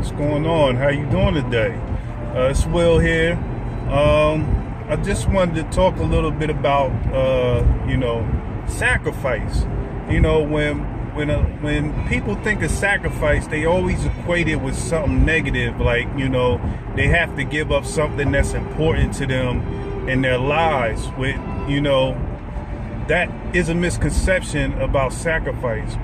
What's going on? How you doing today? It's Will here. I just wanted to talk a little bit about sacrifice. When people think of sacrifice, they always equate it with something negative, like they have to give up something that's important to them in their lives. That is a misconception about sacrifice.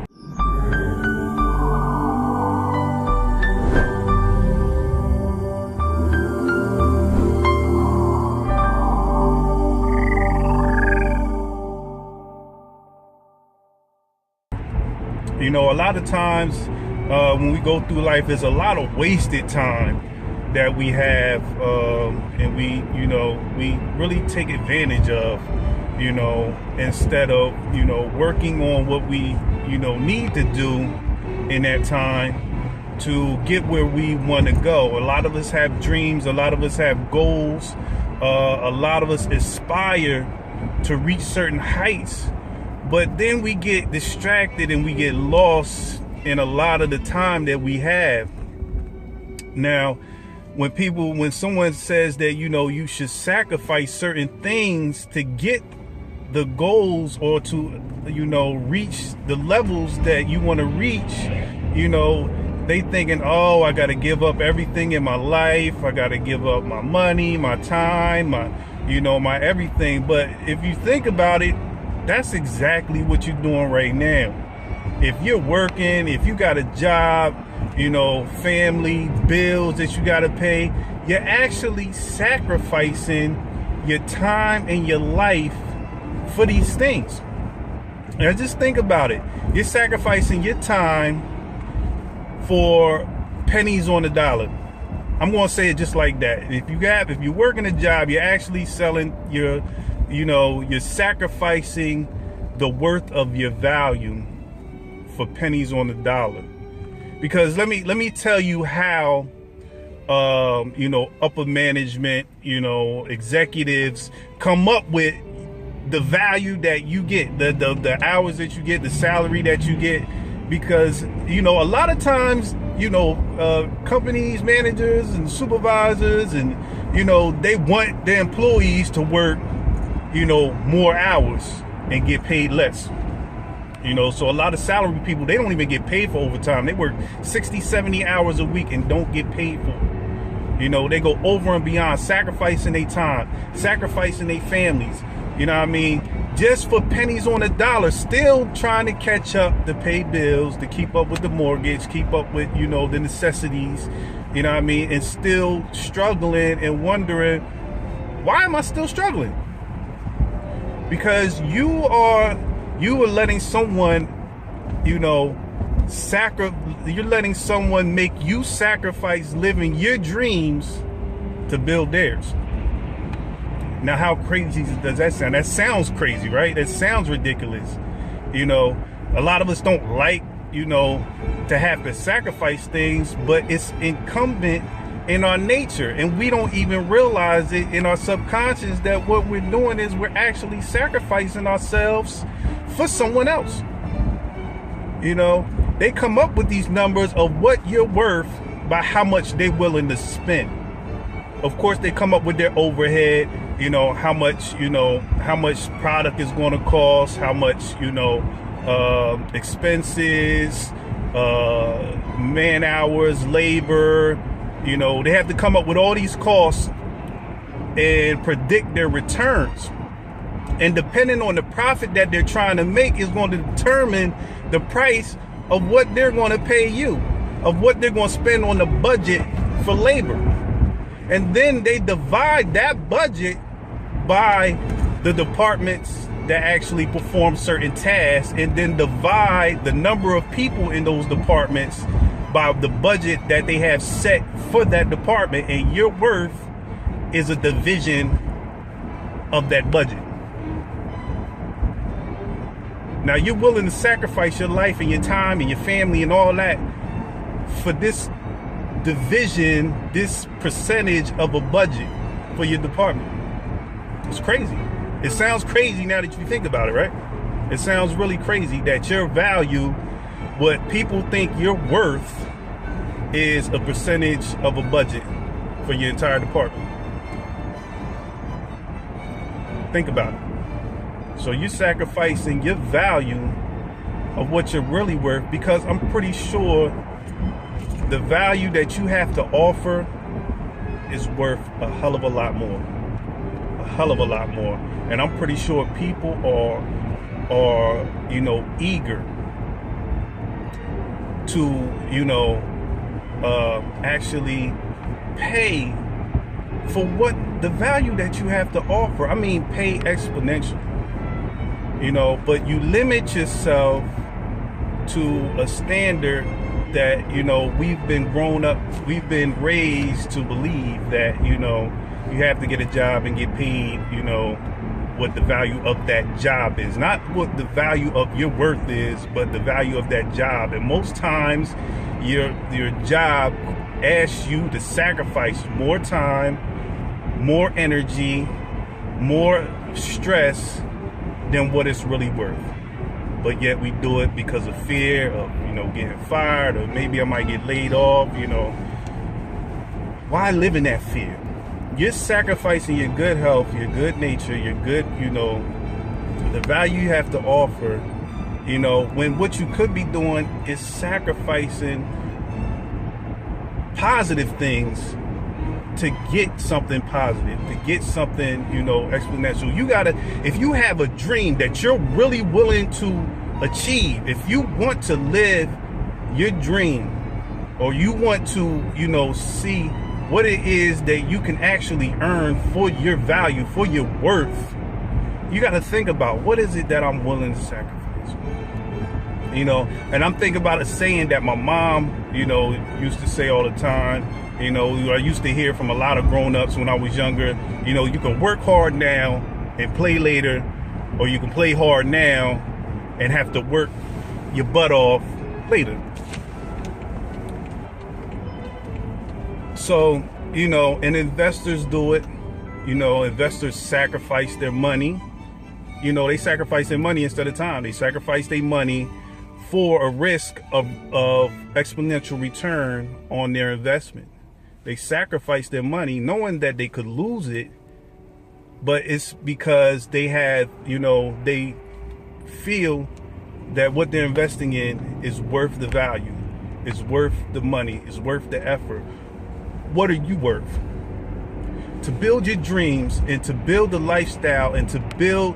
A lot of times when we go through life, there's a lot of wasted time that we have, and we really take advantage of, instead of, working on what we, need to do in that time to get where we want to go. A lot of us have dreams. A lot of us have goals. A lot of us aspire to reach certain heights. But then we get distracted and we get lost in a lot of the time that we have. Now, when someone says that, you should sacrifice certain things to get the goals or to, reach the levels that you want to reach, they thinking, oh, I got to give up everything in my life. I got to give up my money, my time, my everything. But if you think about it, that's exactly what you're doing right now. If you're working, if you got a job, family, bills that you got to pay, you're actually sacrificing your time and your life for these things. Now just think about it. You're sacrificing your time for pennies on the dollar. I'm going to say it just like that. If you're working a job, you're actually selling you're sacrificing the worth of your value for pennies on the dollar. Because let me tell you how upper management, executives come up with the value that you get, the hours that you get, the salary that you get. Because a lot of times companies, managers and supervisors, and they want their employees to work more hours and get paid less. So a lot of salary people, they don't even get paid for overtime. They work 60, 70 hours a week and don't get paid for it. They go over and beyond, sacrificing their time, sacrificing their families, just for pennies on the dollar, still trying to catch up to pay bills, to keep up with the mortgage, keep up with, the necessities, and still struggling and wondering, why am I still struggling? Because you are letting someone, you're letting someone make you sacrifice living your dreams to build theirs. Now, how crazy does that sound? That sounds crazy, right? That sounds ridiculous. A lot of us don't like, to have to sacrifice things, but it's incumbent in our nature, and we don't even realize it in our subconscious that what we're doing is we're actually sacrificing ourselves for someone else. They come up with these numbers of what you're worth by how much they're willing to spend. Of course, they come up with their overhead, how much product is going to cost, how much, expenses, man hours, labor. They have to come up with all these costs and predict their returns. And depending on the profit that they're trying to make is going to determine the price of what they're going to pay you, of what they're going to spend on the budget for labor. And then they divide that budget by the departments that actually perform certain tasks, and then divide the number of people in those departments by the budget that they have set for that department, and your worth is a division of that budget. Now, you're willing to sacrifice your life and your time and your family and all that for this division, this percentage of a budget for your department. It's crazy. It sounds crazy now that you think about it, right? It sounds really crazy that your value, what people think you're worth, is a percentage of a budget for your entire department. Think about it. So you're sacrificing your value of what you're really worth, because I'm pretty sure the value that you have to offer is worth a hell of a lot more. A hell of a lot more. And I'm pretty sure people are eager to, actually pay for what the value that you have to offer. I mean, pay exponentially, but you limit yourself to a standard that, we've been raised to believe that, you have to get a job and get paid, what the value of that job is. Not what the value of your worth is, but the value of that job. And most times your job asks you to sacrifice more time, more energy, more stress than what it's really worth. But yet we do it because of fear of, getting fired, or maybe I might get laid off, Why live in that fear? You're sacrificing your good health, your good nature, your good, the value you have to offer, when what you could be doing is sacrificing positive things to get something positive, to get something, exponential. If you have a dream that you're really willing to achieve, if you want to live your dream, or you want to, see what it is that you can actually earn for your value, for your worth, you got to think about, what is it that I'm willing to sacrifice? And I'm thinking about a saying that my mom, used to say all the time. I used to hear from a lot of grown-ups when I was younger, you can work hard now and play later, or you can play hard now and have to work your butt off later. So, and investors do it. Investors sacrifice their money. They sacrifice their money instead of time. They sacrifice their money for a risk of exponential return on their investment. They sacrifice their money knowing that they could lose it, but it's because they have, they feel that what they're investing in is worth the value, is worth the money, is worth the effort. What are you worth? To build your dreams and to build the lifestyle and to build,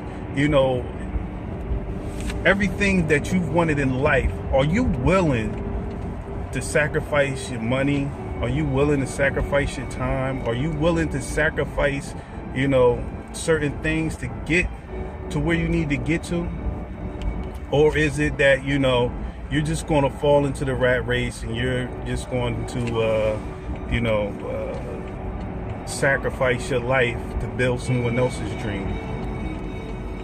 everything that you've wanted in life, are you willing to sacrifice your money? Are you willing to sacrifice your time? Are you willing to sacrifice, certain things to get to where you need to get to? Or is it that, you're just going to fall into the rat race and you're just going to, sacrifice your life to build someone else's dream?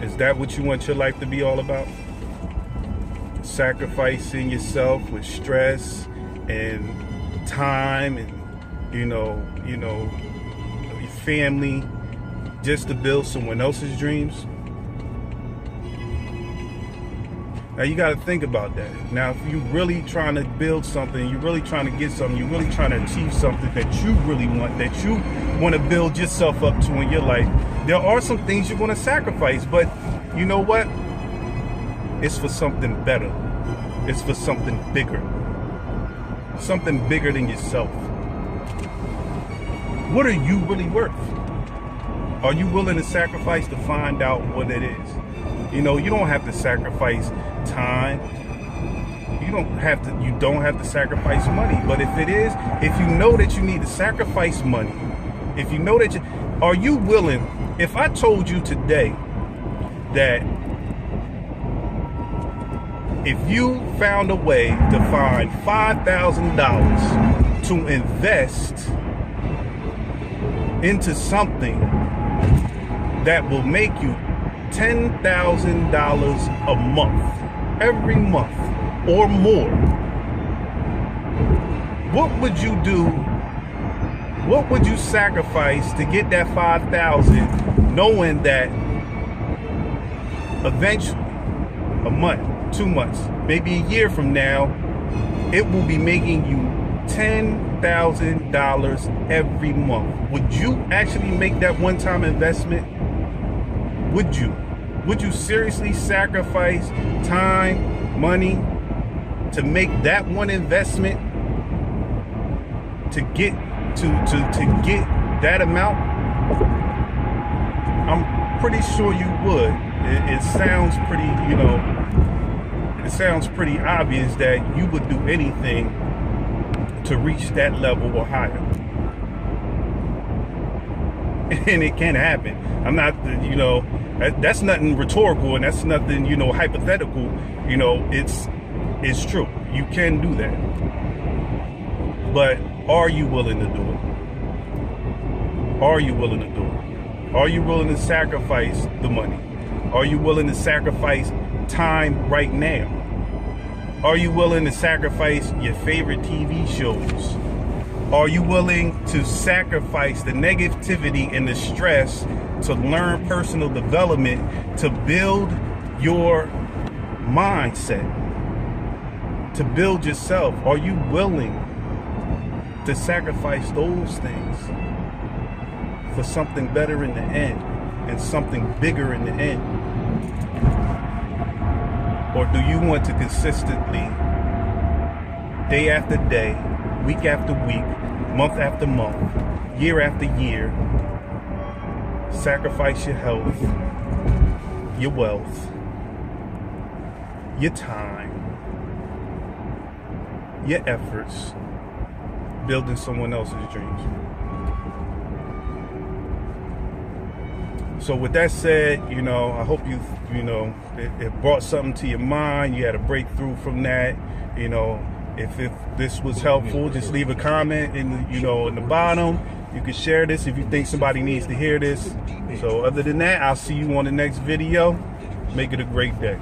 Is that what you want your life to be all about? Sacrificing yourself with stress and time and your family just to build someone else's dreams? Now you got to think about that. Now, if you're really trying to build something, you're really trying to get something, you're really trying to achieve something that you really want, that you want to build yourself up to in your life, there are some things you're going to sacrifice. But you know what? It's for something better. It's for something bigger. Something bigger than yourself. What are you really worth? Are you willing to sacrifice to find out what it is? You don't have to sacrifice time. You don't have to sacrifice money. But if you know that you need to sacrifice money, if you know that are you willing, if I told you today that if you found a way to find $5,000 to invest into something that will make you $10,000 a month, every month or more, what would you do? What would you sacrifice to get that $5,000, knowing that eventually, a month, 2 months, maybe a year from now, it will be making you $10,000 every month. Would you actually make that one-time investment? Would you? Would you seriously sacrifice time, money to make that one investment to get get that amount? I'm pretty sure you would. It sounds pretty, it sounds pretty obvious that you would do anything to reach that level or higher. And it can happen. I'm not, that's nothing rhetorical, and that's nothing, hypothetical. It's true. You can do that. But are you willing to do it? Are you willing to do it? Are you willing to sacrifice the money? Are you willing to sacrifice time right now? Are you willing to sacrifice your favorite TV shows? Are you willing to sacrifice the negativity and the stress to learn personal development, to build your mindset, to build yourself? Are you willing to sacrifice those things for something better in the end and something bigger in the end? Or do you want to consistently, day after day, week after week, month after month, year after year, sacrifice your health, your wealth, your time, your efforts, building someone else's dreams? So with that said, I hope it brought something to your mind. You had a breakthrough from that. If this was helpful, just leave a comment in the bottom. You can share this if you think somebody needs to hear this. So other than that, I'll see you on the next video. Make it a great day.